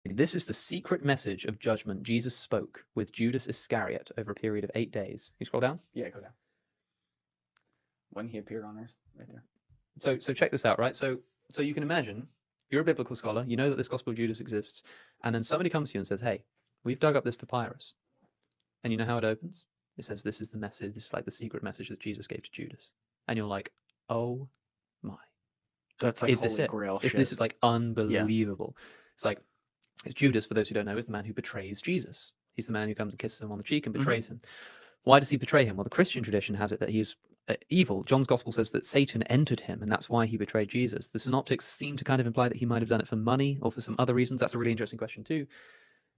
This is the secret message of judgment Jesus spoke with Judas Iscariot over a period of 8 days. Can you scroll down? Yeah, go down. When he appeared on earth, right there. So check this out, right? So you can imagine you're a biblical scholar, you know that this Gospel of Judas exists, and then somebody comes to you and says, "Hey, we've dug up this papyrus," and you know how it opens? It says, "This is the message. This is like the secret message that Jesus gave to Judas," and you're like, "Oh my, That's like is this holy it? grail This shit. is like unbelievable." It's like Judas, for those who don't know, is the man who betrays Jesus. He's the man who comes and kisses him on the cheek and betrays him. Why does he betray him? Well, the Christian tradition has it that he's evil. John's gospel says that Satan entered him, and that's why he betrayed Jesus. The synoptics seem to kind of imply that he might have done it for money or for some other reasons. That's a really interesting question too.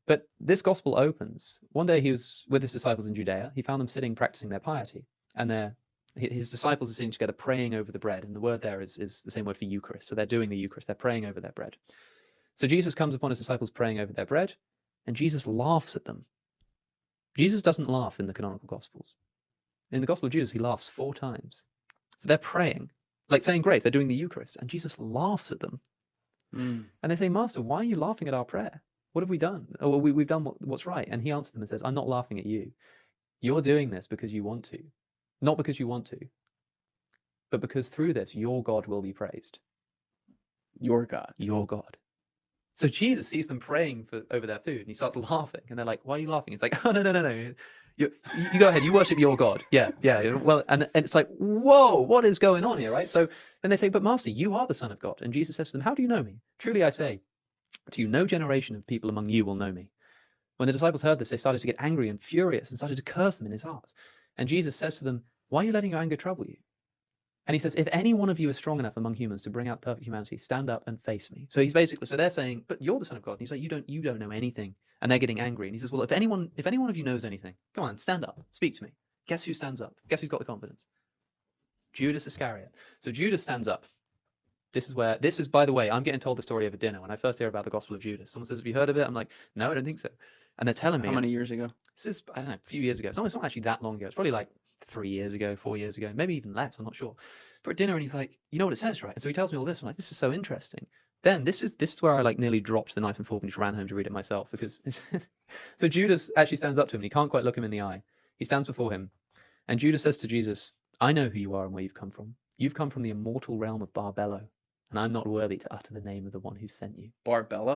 But this gospel opens. One day he was with his disciples in Judea. He found them sitting, practicing their piety, and his disciples are sitting together praying over the bread. And the word there is the same word for Eucharist. So they're doing the Eucharist. They're praying over their bread. So Jesus comes upon his disciples praying over their bread, and Jesus laughs at them. Jesus doesn't laugh in the canonical Gospels. In the Gospel of Judas, he laughs 4 times. So they're praying, like saying grace, they're doing the Eucharist, and Jesus laughs at them. And they say, "Master, why are you laughing at our prayer? What have we done? Oh, we've done what's right." And he answered them and says, "I'm not laughing at you. You're doing this because you want to. Not because you want to, but because through this, your God will be praised." Your God. Your God. So Jesus sees them praying over their food, and he starts laughing. And they're like, "Why are you laughing?" He's like, "Oh, no. You go ahead. You worship your God." Yeah. Well, and it's like, whoa, what is going on here, right? So then they say, "But Master, you are the Son of God." And Jesus says to them, "How do you know me? Truly I say to you, no generation of people among you will know me." When the disciples heard this, they started to get angry and furious and started to curse them in his heart. And Jesus says to them, "Why are you letting your anger trouble you?" And he says, "If any one of you is strong enough among humans to bring out perfect humanity, stand up and face me." So he's basically, so they're saying, "But you're the Son of God." And he's like, you don't know anything. And they're getting angry. And he says, "Well, if any one of you knows anything, come on, stand up, speak to me." Guess who stands up? Guess who's got the confidence? Judas Iscariot. So Judas stands up. This is, by the way, I'm getting told the story over dinner. When I first hear about the Gospel of Judas, someone says, "Have you heard of it?" I'm like, "No, I don't think so." And they're telling me. How many years ago? This is, I don't know, a few years ago. It's not actually that long ago. It's probably like 3 years ago, 4 years ago, maybe even less. I'm not sure. We're at dinner and he's like, "You know what it says, right?" And so he tells me all this. I'm like, "This is so interesting." Then this is where I like nearly dropped the knife and fork and just ran home to read it myself, because so Judas actually stands up to him and he can't quite look him in the eye. He stands before him, and Judas says to Jesus, "I know who you are and where you've come from. You've come from the immortal realm of Barbello, and I'm not worthy to utter the name of the one who sent you." Barbella?